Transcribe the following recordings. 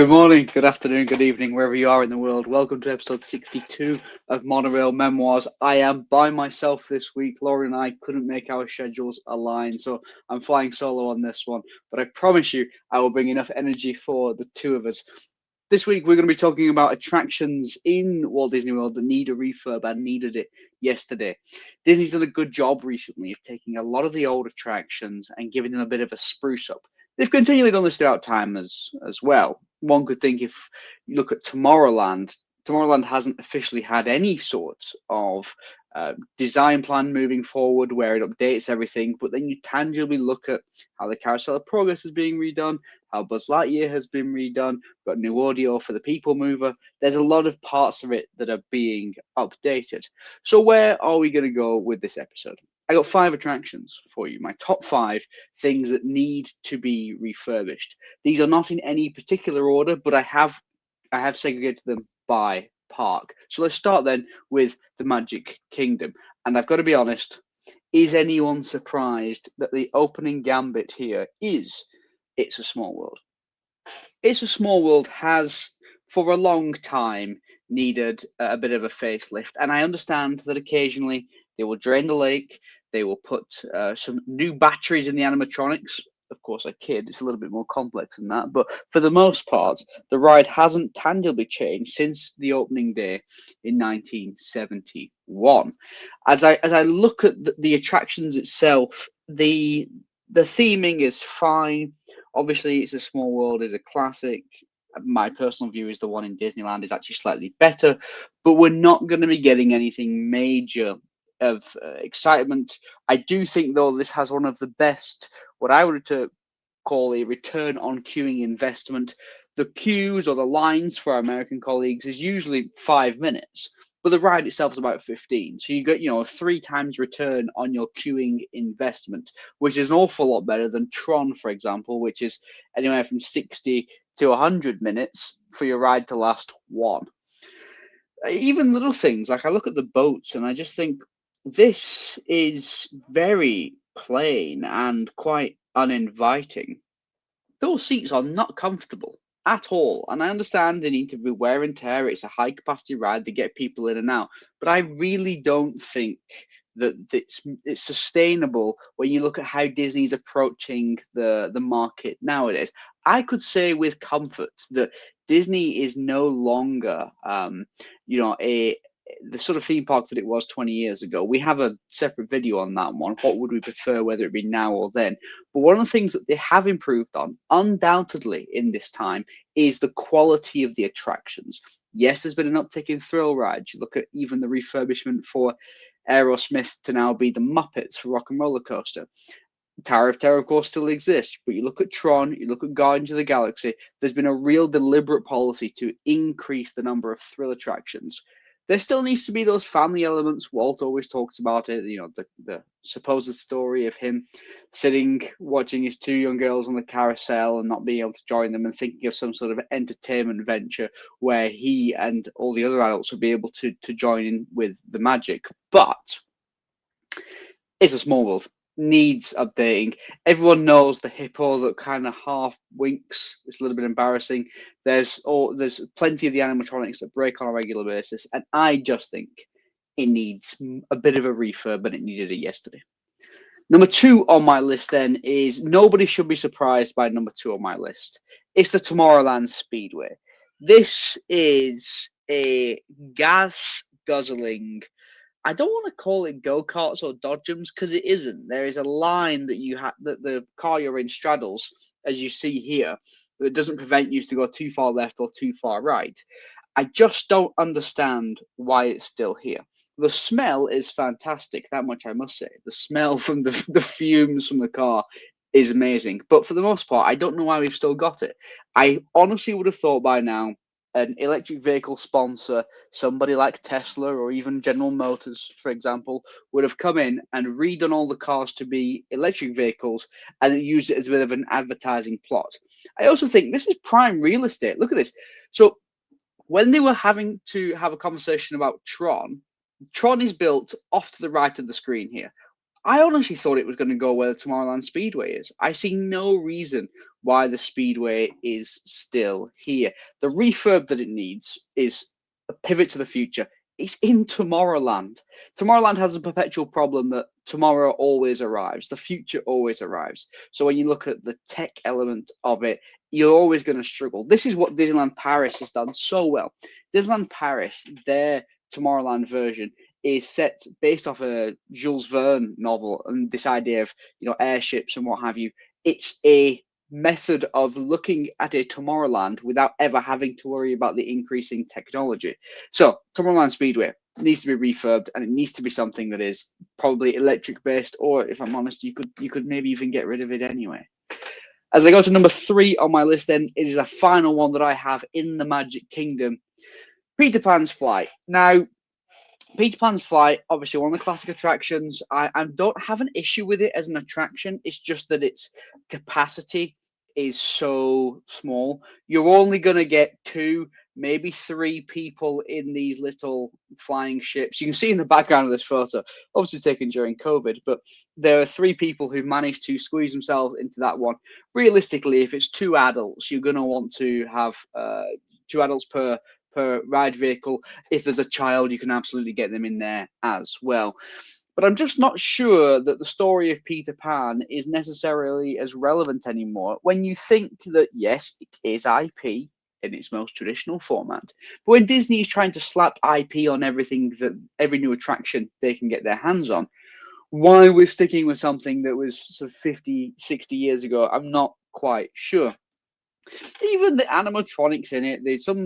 Good morning, good afternoon, good evening, wherever you are in the world. Welcome to episode 62 of Monorail Memoirs. I am by myself this week. Laura and I couldn't make our schedules align, so I'm flying solo on this one. But I promise you, I will bring enough energy for the two of us. This week, we're going to be talking about attractions in Walt Disney World that need a refurb and needed it yesterday. Disney's done a good job recently of taking a lot of the old attractions and giving them a bit of a spruce up. They've continually done this throughout time as well. One could think if you look at Tomorrowland, Tomorrowland hasn't officially had any sort of design plan moving forward where it updates everything, but then you tangibly look at how the Carousel of Progress is being redone, how Buzz Lightyear has been redone, got new audio for the People Mover. There's a lot of parts of it that are being updated. So where are we going to go with this episode? I got 5 attractions for you, my top 5 things that need to be refurbished. These are not in any particular order, but I have segregated them by park. So let's start then with the Magic Kingdom. And I've got to be honest, is anyone surprised that the opening gambit here is It's a Small World? It's a Small World has, for a long time, needed a bit of a facelift. And I understand that occasionally they will drain the lake, they will put some new batteries in the animatronics. Of course, I kid, it's a little bit more complex than that. But for the most part, the ride hasn't tangibly changed since the opening day in 1971. As I look at the attractions itself, the theming is fine. Obviously, It's a Small World is a classic. My personal view is the one in Disneyland is actually slightly better, but we're not going to be getting anything major of excitement. I do think, though, this has one of the best, what I would to call a return on queuing investment. The queues or the lines for our American colleagues is usually 5 minutes, but the ride itself is about 15. So you get, a 3 times return on your queuing investment, which is an awful lot better than Tron, for example, which is anywhere from 60 to 100 minutes for your ride to last 1. Even little things like I look at the boats and I just think this is very plain and quite uninviting. Those seats are not comfortable at all. And I understand they need to be wear and tear. It's a high capacity ride to get people in and out. But I really don't think that it's sustainable when you look at how Disney's approaching the market nowadays. I could say with comfort that Disney is no longer the sort of theme park that it was 20 years ago. We have a separate video on that one. What would we prefer, whether it be now or then? But one of the things that they have improved on, undoubtedly, in this time, is the quality of the attractions. Yes, there's been an uptick in thrill rides. You look at even the refurbishment for Aerosmith to now be the Muppets for Rock and Roller Coaster. Tower of Terror, of course, still exists, but you look at Tron, you look at Guardians of the Galaxy, there's been a real deliberate policy to increase the number of thrill attractions. There still needs to be those family elements. Walt always talks about it, the supposed story of him sitting, watching his 2 young girls on the carousel and not being able to join them and thinking of some sort of entertainment venture where he and all the other adults would be able to join in with the magic. But It's a Small World needs updating. Everyone knows the hippo that kind of half winks. It's a little bit embarrassing. There's plenty of the animatronics that break on a regular basis, and I just think it needs a bit of a refurb, and it needed it yesterday. Number 2 on my list then is, nobody should be surprised by number 2 on my list. It's the Tomorrowland Speedway. This is a gas guzzling, I don't want to call it go-karts or dodgems because it isn't. There is a line that that the car you're in straddles, as you see here, that doesn't prevent you to go too far left or too far right. I just don't understand why it's still here. The smell is fantastic, that much I must say. The smell from the fumes from the car is amazing. But for the most part, I don't know why we've still got it. I honestly would have thought by now an electric vehicle sponsor, somebody like Tesla or even General Motors, for example, would have come in and redone all the cars to be electric vehicles and used it as a bit of an advertising plot. I also think this is prime real estate. Look at this. So when they were having to have a conversation about Tron is built off to the right of the screen here. I honestly thought it was going to go where the Tomorrowland Speedway is. I see no reason why the Speedway is still here. The refurb that it needs is a pivot to the future. It's in Tomorrowland. Tomorrowland has a perpetual problem that tomorrow always arrives, the future always arrives. So when you look at the tech element of it, you're always going to struggle. This is what Disneyland Paris has done so well. Disneyland Paris, their Tomorrowland version, is set based off a Jules Verne novel, and this idea of airships and what have you. It's a method of looking at a Tomorrowland without ever having to worry about the increasing technology. So Tomorrowland Speedway needs to be refurbed, and it needs to be something that is probably electric based, or if I'm honest, you could maybe even get rid of it anyway. As I go to number 3 on my list, then it is a final one that I have in the Magic Kingdom, Peter Pan's Flight. Now, Peter Pan's Flight, obviously one of the classic attractions. I don't have an issue with it as an attraction. It's just that its capacity is so small. You're only going to get 2, maybe 3 people in these little flying ships. You can see in the background of this photo, obviously taken during COVID, but there are 3 people who've managed to squeeze themselves into that one. Realistically, if it's 2 adults, you're going to want to have 2 adults per ride vehicle. If there's a child, you can absolutely get them in there as well. But I'm just not sure that the story of Peter Pan is necessarily as relevant anymore when you think that, yes, it is IP in its most traditional format. But when Disney is trying to slap IP on everything, that every new attraction they can get their hands on, why we're sticking with something that was sort of 50, 60 years ago, I'm not quite sure. Even the animatronics in it,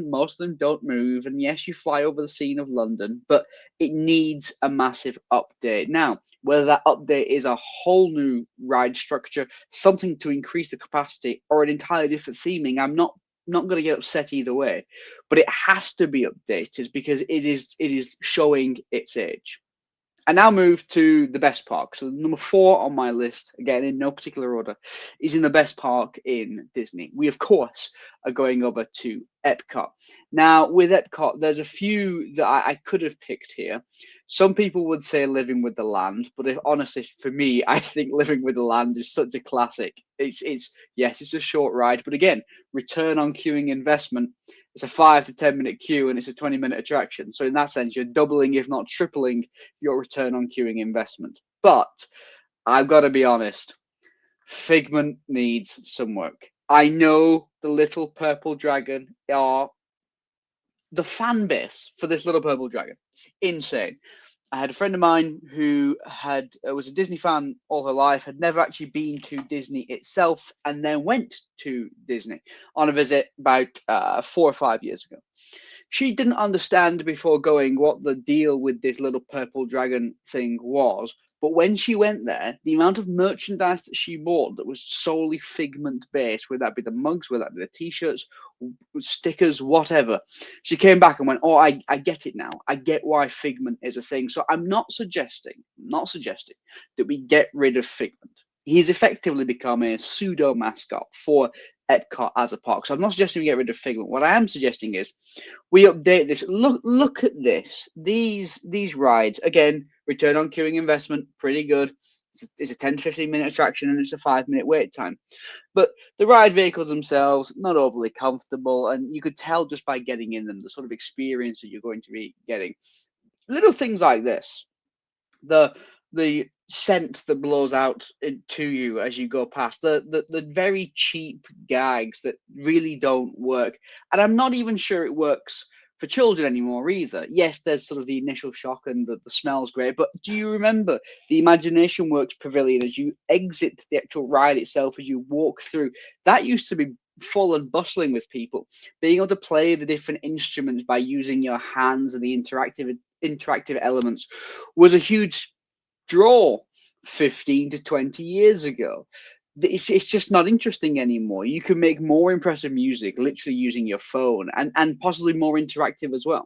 most of them don't move, and yes, you fly over the scene of London, but it needs a massive update. Now, whether that update is a whole new ride structure, something to increase the capacity, or an entirely different theming, I'm not going to get upset either way. But it has to be updated because it is showing its age. I now move to the best park. So number 4 on my list, again in no particular order, is in the best park in Disney. We of course are going over to Epcot. Now with Epcot, there's a few that I could have picked here. Some people would say Living with the Land, but honestly, for me, I think Living with the Land is such a classic. It's yes, it's a short ride, but again, return on queuing investment. It's a 5 to 10 minute queue and it's a 20-minute attraction. So in that sense, you're doubling, if not tripling, your return on queuing investment. But I've got to be honest, Figment needs some work. I know the Little Purple Dragon are the fan base for this Little Purple Dragon. Insane. I had a friend of mine who was a Disney fan all her life, had never actually been to Disney itself, and then went to Disney on a visit about 4 or 5 years ago. She didn't understand before going what the deal with this Little Purple Dragon thing was. But when she went there, the amount of merchandise that she bought that was solely Figment based, whether that be the mugs, whether that be the t-shirts, stickers, whatever, she came back and went, oh, I get it now. I get why Figment is a thing. So I'm not suggesting that we get rid of Figment. He's effectively become a pseudo mascot for Epcot as a park. So I'm not suggesting we get rid of Figment. What I am suggesting is we update this. Look at this. These rides, again, return on queuing investment, pretty good. It's a 10 to 15 minute attraction and it's a 5-minute wait time. But the ride vehicles themselves, not overly comfortable, and you could tell just by getting in them the sort of experience that you're going to be getting. Little things like this. The scent that blows out to you as you go past, the very cheap gags that really don't work, and I'm not even sure it works for children anymore either. Yes, there's sort of the initial shock and the smell's great, but do you remember the Imagination Works Pavilion as you exit the actual ride itself, as you walk through? That used to be full and bustling with people being able to play the different instruments by using your hands, and the interactive elements was a huge draw 15 to 20 years ago. It's just not interesting anymore. You can make more impressive music literally using your phone, and possibly more interactive as well.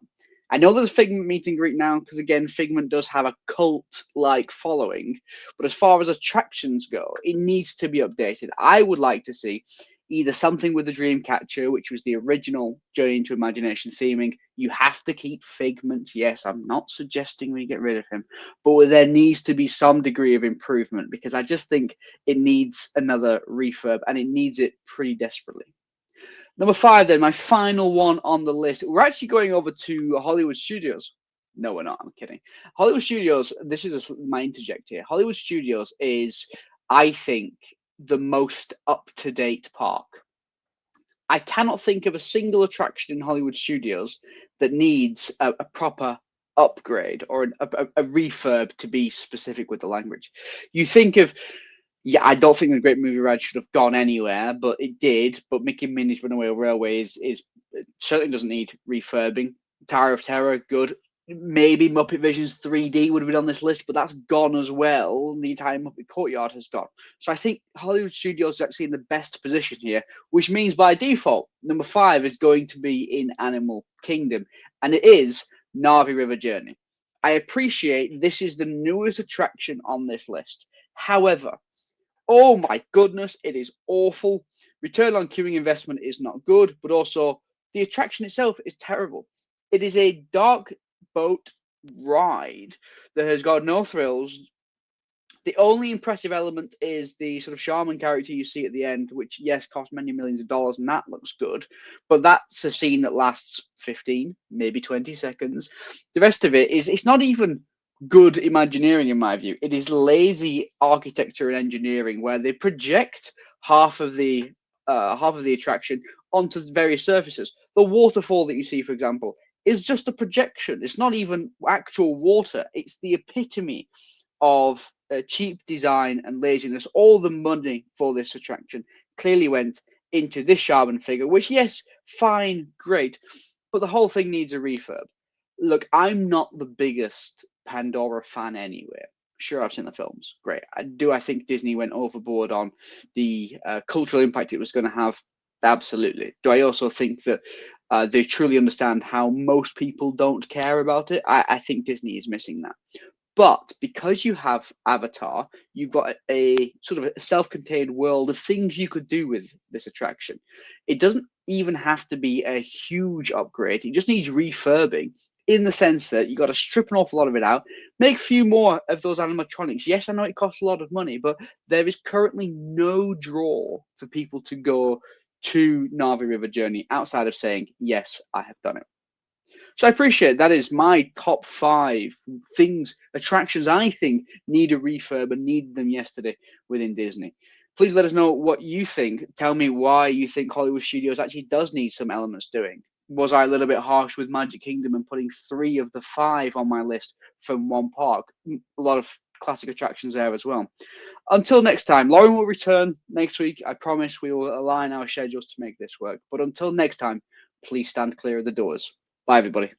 I know there's Figment meet and greet now because, again, Figment does have a cult-like following, but as far as attractions go, it needs to be updated. I would like to see either something with the Dreamcatcher, which was the original Journey into Imagination theming. You have to keep Figment. Yes, I'm not suggesting we get rid of him, but there needs to be some degree of improvement because I just think it needs another refurb and it needs it pretty desperately. Number 5, then, my final one on the list. We're actually going over to Hollywood Studios. No, we're not. I'm kidding. Hollywood Studios, this is my interject here. Hollywood Studios is, I think, the most up-to-date park. I cannot think of a single attraction in Hollywood Studios that needs a proper upgrade or a refurb, to be specific with the language. You think of, yeah, I don't think the Great Movie Ride should have gone anywhere, but it did. But Mickey and Minnie's Runaway Railway is certainly doesn't need refurbing. Tower of Terror, good. Maybe Muppet Visions 3D would have been on this list, but that's gone as well. The entire Muppet Courtyard has gone. So I think Hollywood Studios is actually in the best position here, which means by default, number 5 is going to be in Animal Kingdom, and it is Na'vi River Journey. I appreciate this is the newest attraction on this list. However, oh my goodness, it is awful. Return on queuing investment is not good, but also the attraction itself is terrible. It is a dark boat ride that has got no thrills. The only impressive element is the sort of shaman character you see at the end, which, yes, costs many millions of dollars, and that looks good. But that's a scene that lasts 15, maybe 20 seconds. The rest of it it's not even good Imagineering, in my view. It is lazy architecture and engineering where they project half of the attraction onto various surfaces. The waterfall that you see, for example, is just a projection. It's not even actual water. It's the epitome of cheap design and laziness. All the money for this attraction clearly went into this shaman figure, which, yes, fine, great, but the whole thing needs a refurb. Look, I'm not the biggest Pandora fan anyway. Sure, I've seen the films. Great. I think Disney went overboard on the cultural impact it was going to have? Absolutely. Do I also think that they truly understand how most people don't care about it? I think Disney is missing that. But because you have Avatar, you've got a sort of a self-contained world of things you could do with this attraction. It doesn't even have to be a huge upgrade. It just needs refurbing in the sense that you got to strip an awful lot of it out, make a few more of those animatronics. Yes, I know it costs a lot of money, but there is currently no draw for people to go to Na'vi River Journey outside of saying, yes, I have done it. So I appreciate that is my top 5 attractions I think need a refurb and needed them yesterday within Disney. Please let us know what you think. Tell me why you think Hollywood Studios actually does need some elements doing. Was I a little bit harsh with Magic Kingdom and putting 3 of the 5 on my list from one park? A lot of classic attractions there as well. Until next time, Lauren will return next week. I promise we will align our schedules to make this work. But until next time, please stand clear of the doors. Bye, everybody.